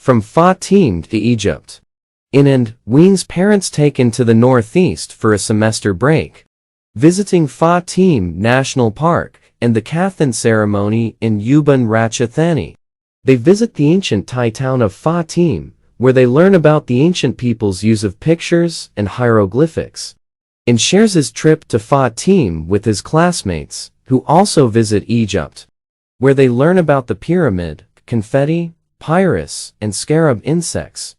From Phra Dabos to Egypt. In and Ween's parents taken to the northeast for a semester break. Visiting Phra Dabos National Park and the Kathan ceremony in Banana Tani. They visit the ancient Thai town of Phra Dabos, where they learn about the ancient people's use of pictures and hieroglyphics. In shares his trip to Phra Dabos with his classmates, who also visit Egypt, where they learn about the pyramid, confetti, papyrus, and scarab insects.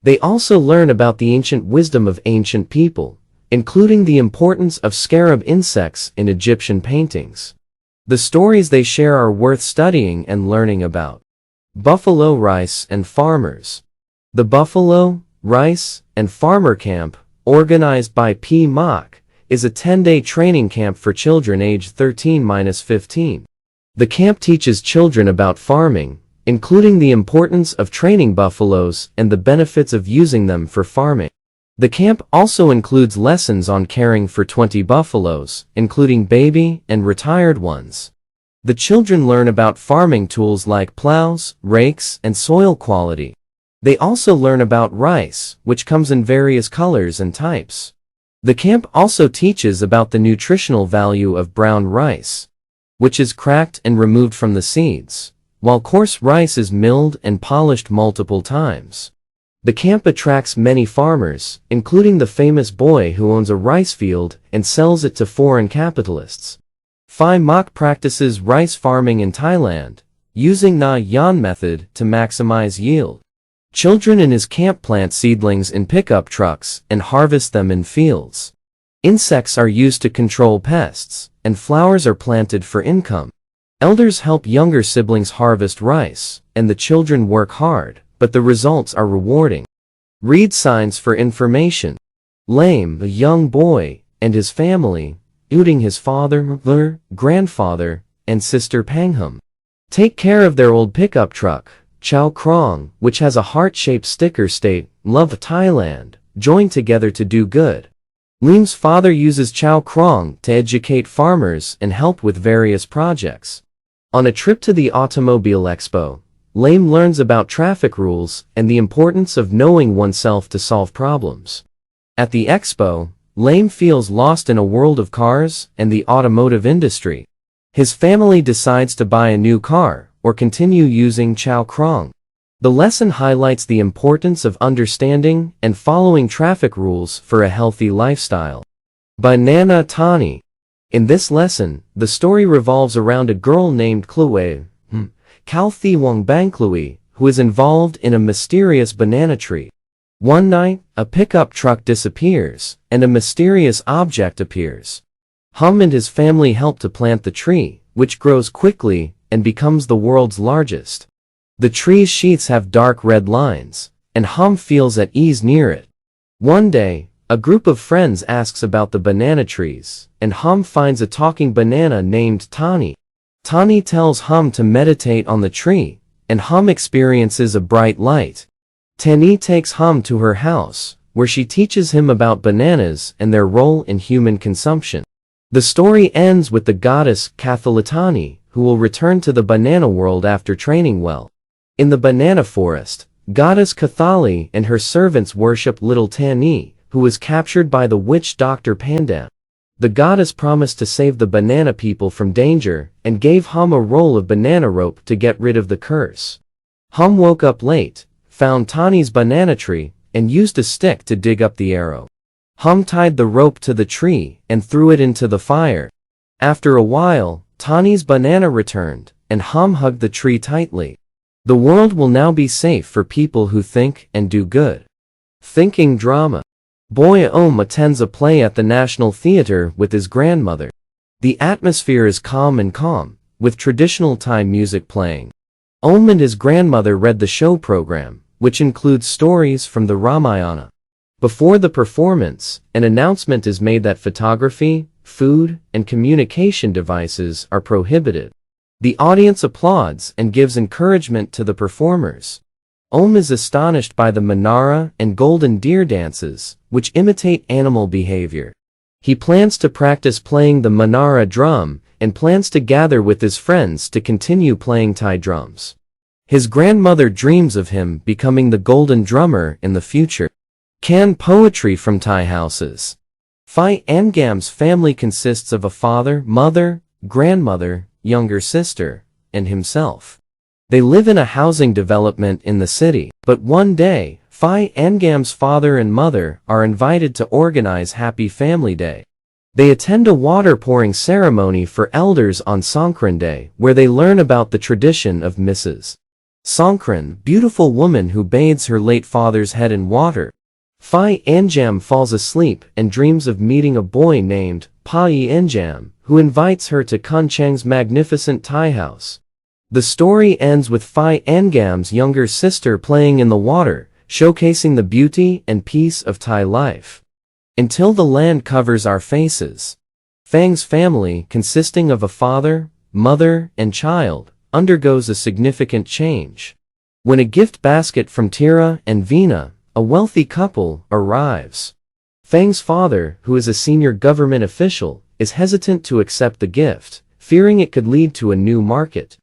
They also learn about the ancient wisdom of ancient people, including the importance of scarab insects in Egyptian paintings. The stories they share are worth studying and learning about. Buffalo Rice and Farmers. The Buffalo, Rice, and Farmer Camp, organized by PhassaPhathi, is a 10-day training camp for children aged 13-15. The camp teaches children about farming, including the importance of training buffaloes and the benefits of using them for farming. The camp also includes lessons on caring for 20 buffaloes, including baby and retired ones. The children learn about farming tools like plows, rakes, and soil quality. They also learn about rice, which comes in various colors and types. The camp also teaches about the nutritional value of brown rice, which is cracked and removed from the seeds, while coarse rice is milled and polished multiple times. The camp attracts many farmers, including the famous boy who owns a rice field and sells it to foreign capitalists. PhassaPhathi practices rice farming in Thailand, using Na Yan method to maximize yield. Children in his camp plant seedlings in pickup trucks and harvest them in fields. Insects are used to control pests, and flowers are planted for income. Elders help younger siblings harvest rice, and the children work hard, but the results are rewarding. Read signs for information. Lame, a young boy, and his family, including his father, mother, grandfather, and sister Pangham, take care of their old pickup truck, Chow Krong, which has a heart-shaped sticker state, Love Thailand, join together to do good. Lim's father uses Chow Krong to educate farmers and help with various projects. On a trip to the Automobile Expo, Lame learns about traffic rules and the importance of knowing oneself to solve problems. At the expo, Lame feels lost in a world of cars and the automotive industry. His family decides to buy a new car or continue using Chow Krong. The lesson highlights the importance of understanding and following traffic rules for a healthy lifestyle. Banana Tani. In this lesson, the story revolves around a girl named Kaew, Kalthiwang Bangklui, who is involved in a mysterious banana tree. One night, a pickup truck disappears, and a mysterious object appears. Hum and his family help to plant the tree, which grows quickly and becomes the world's largest. The tree's sheaths have dark red lines, and Hum feels at ease near it. One day, a group of friends asks about the banana trees, and Hum finds a talking banana named Tani. Tani tells Hum to meditate on the tree, and Hum experiences a bright light. Tani takes Hum to her house, where she teaches him about bananas and their role in human consumption. The story ends with the goddess Kaew, who will return to the banana world after training well. In the banana forest, goddess Kaew and her servants worship little Tani, who was captured by the witch Dr. Pandam. The goddess promised to save the banana people from danger and gave Hum a roll of banana rope to get rid of the curse. Hum woke up late, found Tani's banana tree, and used a stick to dig up the arrow. Hum tied the rope to the tree and threw it into the fire. After a while, Tani's banana returned, and Hum hugged the tree tightly. The world will now be safe for people who think and do good. Thinking drama. Boy Om attends a play at the National Theatre with his grandmother. The atmosphere is calm and calm, with traditional Thai music playing. Om and his grandmother read the show program, which includes stories from the Ramayana. Before the performance, an announcement is made that photography, food, and communication devices are prohibited. The audience applauds and gives encouragement to the performers. Om is astonished by the Manara and Golden Deer dances, which imitate animal behavior. He plans to practice playing the Manara drum and plans to gather with his friends to continue playing Thai drums. His grandmother dreams of him becoming the golden drummer in the future. Canned poetry from Thai houses. Phai Angam's family consists of a father, mother, grandmother, younger sister, and himself. They live in a housing development in the city, but one day, Phai Angam's father and mother are invited to organize Happy Family Day. They attend a water pouring ceremony for elders on Songkran Day, where they learn about the tradition of Mrs. Songkran, beautiful woman who bathes her late father's head in water. Phai Anjam falls asleep and dreams of meeting a boy named Pai Anjam, who invites her to Kun Cheng's magnificent Thai house. The story ends with Phai Angam's younger sister playing in the water, showcasing the beauty and peace of Thai life. Until the land covers our faces. Phang's family, consisting of a father, mother, and child, undergoes a significant change. When a gift basket from Tira and Vina, a wealthy couple, arrives. Phang's father, who is a senior government official, is hesitant to accept the gift, fearing it could lead to a new market.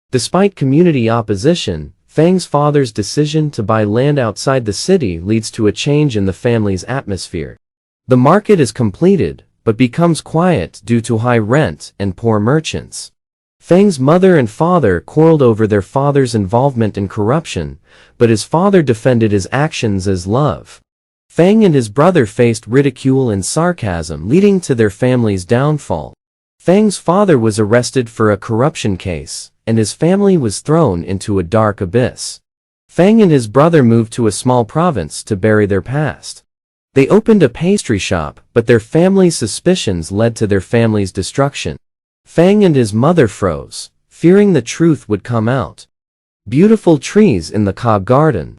Despite community opposition, Phang's father's decision to buy land outside the city leads to a change in the family's atmosphere. The market is completed, but becomes quiet due to high rent and poor merchants. Phang's mother and father quarreled over their father's involvement in corruption, but his father defended his actions as love. Phang and his brother faced ridicule and sarcasm, leading to their family's downfall. Phang's father was arrested for a corruption case, and his family was thrown into a dark abyss. Phang and his brother moved to a small province to bury their past. They opened a pastry shop, but their family's suspicions led to their family's destruction. Phang and his mother froze, fearing the truth would come out. Beautiful trees in the Kaew garden.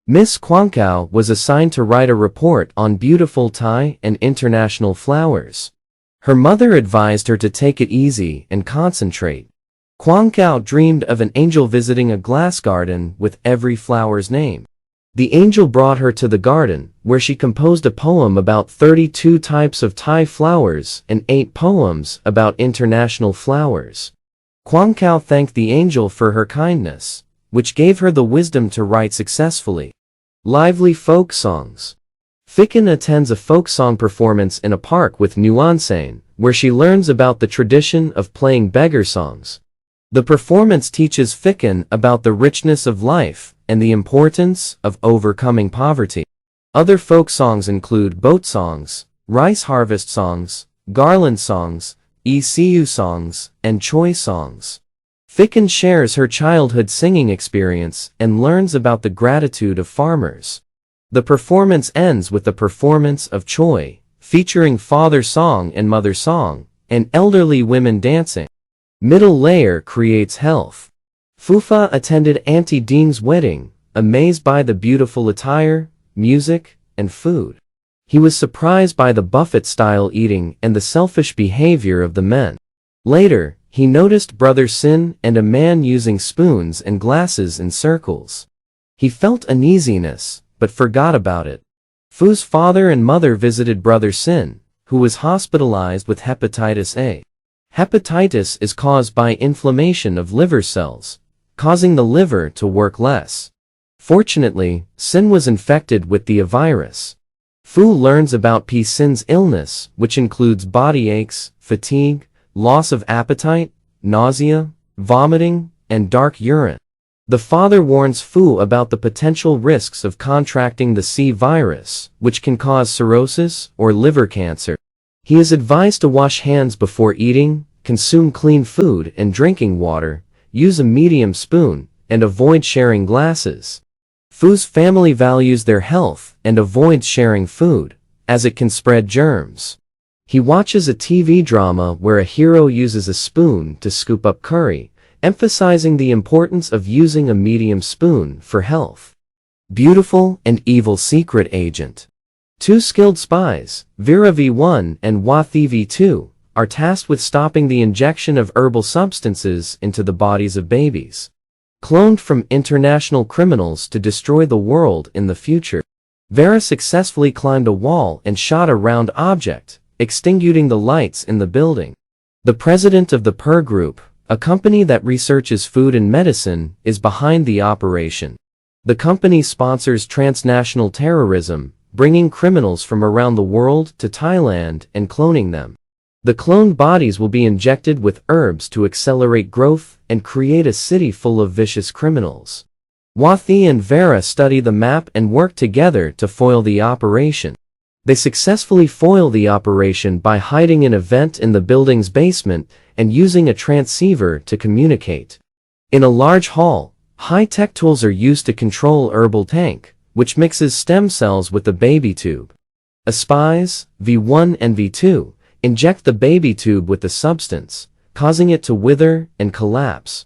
Miss Kaew was assigned to write a report on beautiful Thai and international flowers. Her mother advised her to take it easy and concentrate. Kaew dreamed of an angel visiting a glass garden with every flower's name. The angel brought her to the garden, where she composed a poem about 32 types of Thai flowers and 8 poems about international flowers. Kaew thanked the angel for her kindness, which gave her the wisdom to write successfully. Lively folk songs. Phiang attends a folk song performance in a park with Nuansane, where she learns about the tradition of playing beggar songs. The performance teaches Phiang about the richness of life and the importance of overcoming poverty. Other folk songs include boat songs, rice harvest songs, garland songs, ECU songs, and choi songs. Phiang shares her childhood singing experience and learns about the gratitude of farmers. The performance ends with the performance of choi, featuring father song and mother song, and elderly women dancing. Middle layer creates health. Phufa attended Auntie Dean's wedding, amazed by the beautiful attire, music, and food. He was surprised by the buffet-style eating and the selfish behavior of the men. Later, he noticed Brother Sin and a man using spoons and glasses in circles. He felt uneasiness, but forgot about it. Phu's father and mother visited Brother Sin, who was hospitalized with hepatitis A. Hepatitis is caused by inflammation of liver cells, causing the liver to work less. Fortunately, Sin was infected with the virus. Phu learns about P. Sin's illness, which includes body aches, fatigue, loss of appetite, nausea, vomiting, and dark urine. The father warns Phu about the potential risks of contracting the C virus, which can cause cirrhosis or liver cancer. He is advised to wash hands before eating, consume clean food and drinking water, use a medium spoon, and avoid sharing glasses. Phu's family values their health and avoids sharing food, as it can spread germs. He watches a TV drama where a hero uses a spoon to scoop up curry, emphasizing the importance of using a medium spoon for health. Beautiful and evil secret agent. 2 skilled spies, Vera V1 and Wathi V2, are tasked with stopping the injection of herbal substances into the bodies of babies. Cloned from international criminals to destroy the world in the future. Vera successfully climbed a wall and shot a round object, extinguishing the lights in the building. The president of the Per group, a company that researches food and medicine, is behind the operation. The company sponsors transnational terrorism, bringing criminals from around the world to Thailand and cloning them. The cloned bodies will be injected with herbs to accelerate growth and create a city full of vicious criminals. Wathi and Vera study the map and work together to foil the operation. They successfully foil the operation by hiding in a vent in the building's basement and using a transceiver to communicate. In a large hall, high-tech tools are used to control herbal tank, which mixes stem cells with the baby tube. Spies, V1 and V2, inject the baby tube with the substance, causing it to wither and collapse.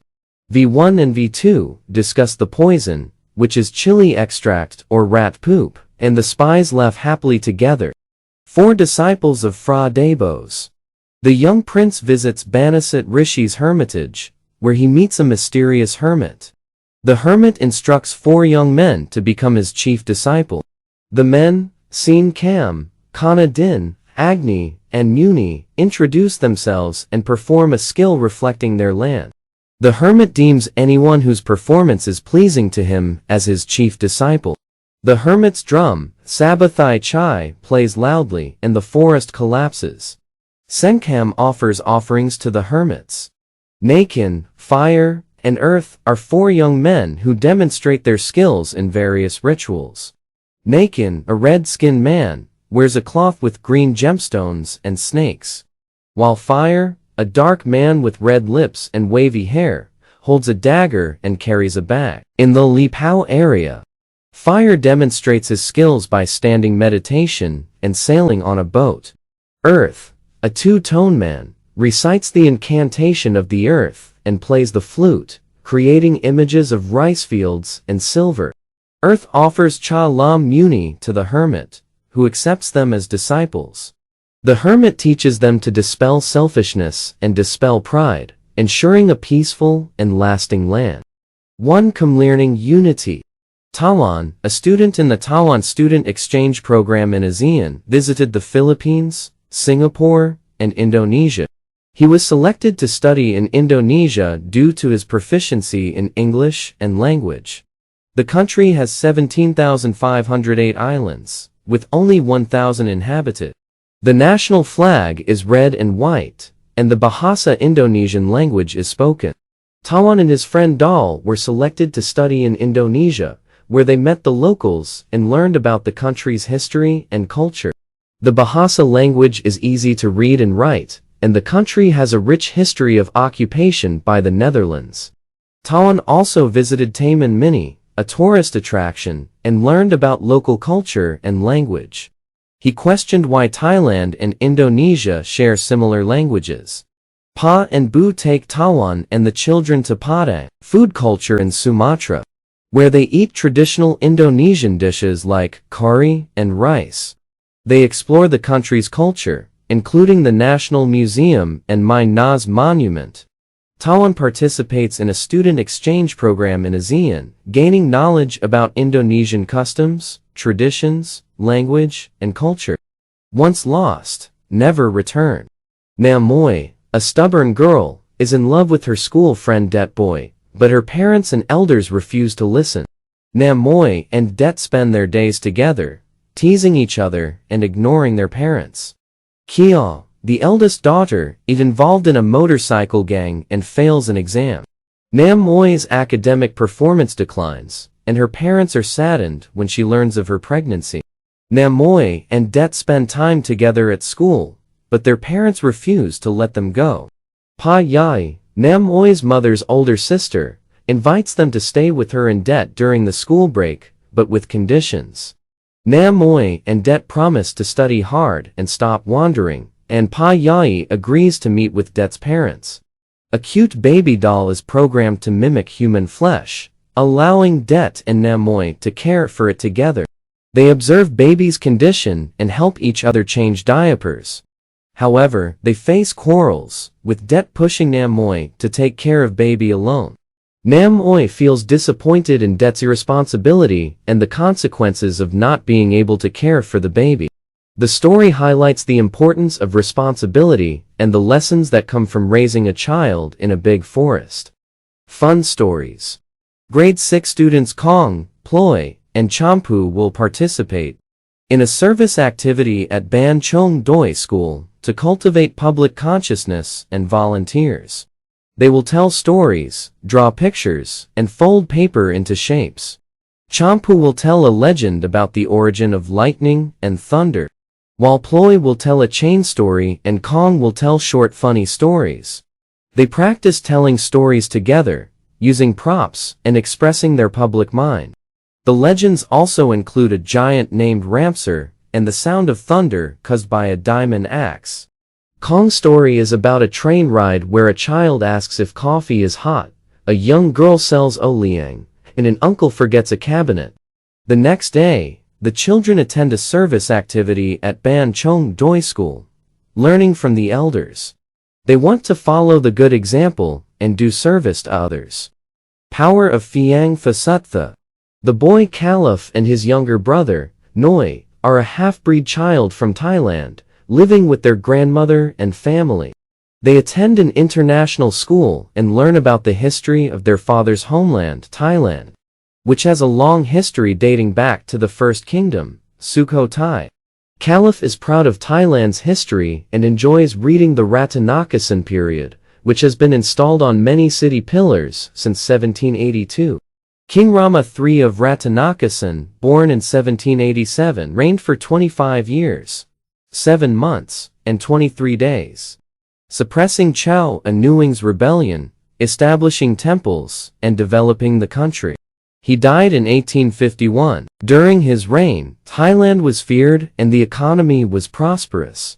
V1 and V2 discuss the poison, which is chili extract or rat poop, and the spies laugh happily together. 4 disciples of Phra Dabos. The young prince visits Banasat Rishi's hermitage, where he meets a mysterious hermit. The hermit instructs 4 young men to become his chief disciple. The men, Seen Kam, Kana Din, Agni, and Muni, introduce themselves and perform a skill reflecting their land. The hermit deems anyone whose performance is pleasing to him as his chief disciple. The hermit's drum, Sabathai Chai, plays loudly and the forest collapses. Senkam offers offerings to the hermits. Nakin, Fire, and Earth are 4 young men who demonstrate their skills in various rituals. Nakin, a red-skinned man, wears a cloth with green gemstones and snakes. While Fire, a dark man with red lips and wavy hair, holds a dagger and carries a bag. In the Lipao area, Fire demonstrates his skills by standing meditation and sailing on a boat. Earth, a 2-tone man, recites the incantation of the earth and plays the flute, creating images of rice fields and silver. Earth offers Cha Lam Muni to the hermit, who accepts them as disciples. The hermit teaches them to dispel selfishness and dispel pride, ensuring a peaceful and lasting land. 1 commLearning Unity. Tawan, a student in the Tawan Student Exchange Program in ASEAN, visited the Philippines, Singapore, and Indonesia. He was selected to study in Indonesia due to his proficiency in English and language. The country has 17,508 islands, with only 1,000 inhabited. The national flag is red and white, and the Bahasa Indonesian language is spoken. Tawan and his friend Dal were selected to study in Indonesia, where they met the locals and learned about the country's history and culture. The Bahasa language is easy to read and write, and the country has a rich history of occupation by the Netherlands. Tawan also visited Taem Mini, a tourist attraction, and learned about local culture and language. He questioned why Thailand and Indonesia share similar languages. Pa and Bu take Tawan and the children to Padang, food culture in Sumatra, where they eat traditional Indonesian dishes like curry and rice. They explore the country's culture, including the National Museum and Mai Nas Monument. Tawan participates in a student exchange program in ASEAN, gaining knowledge about Indonesian customs, traditions, language, and culture. Once lost, never return. Namoy, a stubborn girl, is in love with her school friend Det Boy, but her parents and elders refuse to listen. Namoy and Det spend their days together, teasing each other and ignoring their parents. Kaew, the eldest daughter, is involved in a motorcycle gang and fails an exam. Namoy's academic performance declines, and her parents are saddened when she learns of her pregnancy. Namoy and Det spend time together at school, but their parents refuse to let them go. Pa Yai, Namoy's mother's older sister, invites them to stay with her and Det during the school break, but with conditions. Namoy and Det promise to study hard and stop wandering, and Pa Yai agrees to meet with Det's parents. A cute baby doll is programmed to mimic human flesh, allowing Det and Namoy to care for it together. They observe baby's condition and help each other change diapers. However, they face quarrels, with Det pushing Namoy to take care of baby alone. Namoy feels disappointed in Det's irresponsibility and the consequences of not being able to care for the baby. The story highlights the importance of responsibility and the lessons that come from raising a child in a big forest. Fun stories. Grade 6 students Kong, Ploy, and Champu will participate in a service activity at Ban Chong Doi School to cultivate public consciousness and volunteers. They will tell stories, draw pictures, and fold paper into shapes. Champu will tell a legend about the origin of lightning and thunder, while Ploy will tell a chain story and Kong will tell short funny stories. They practice telling stories together, using props and expressing their public mind. The legends also include a giant named Ramsar and the sound of thunder caused by a diamond axe. Kong's story is about a train ride where a child asks if coffee is hot, a young girl sells oliang, and an uncle forgets a cabinet. The next day, the children attend a service activity at Ban Chong Doi School, learning from the elders. They want to follow the good example and do service to others. Power of Phiang Phasuttha. The boy Caliph and his younger brother, Noi, are a half-breed child from Thailand, living with their grandmother and family. They attend an international school and learn about the history of their father's homeland, Thailand, which has a long history dating back to the First Kingdom, Sukhothai. Caliph is proud of Thailand's history and enjoys reading the Rattanakosin period, which has been installed on many city pillars since 1782. King Rama III of Rattanakosin, born in 1787, reigned for 25 years, 7 months, and 23 days, suppressing Chow Anuing's rebellion, establishing temples, and developing the country. He died in 1851. During his reign, Thailand was feared and the economy was prosperous,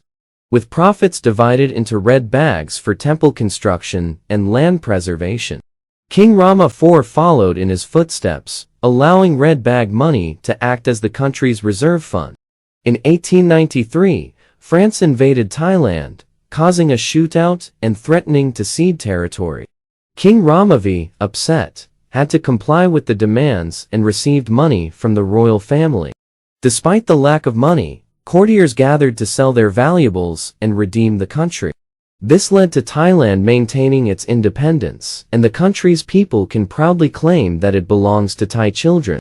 with profits divided into red bags for temple construction and land preservation. King Rama IV followed in his footsteps, allowing red bag money to act as the country's reserve fund. In 1893, France invaded Thailand, causing a shootout and threatening to cede territory. King Ramavi, upset, had to comply with the demands and received money from the royal family. Despite the lack of money, courtiers gathered to sell their valuables and redeem the country. This led to Thailand maintaining its independence, and the country's people can proudly claim that it belongs to Thai children.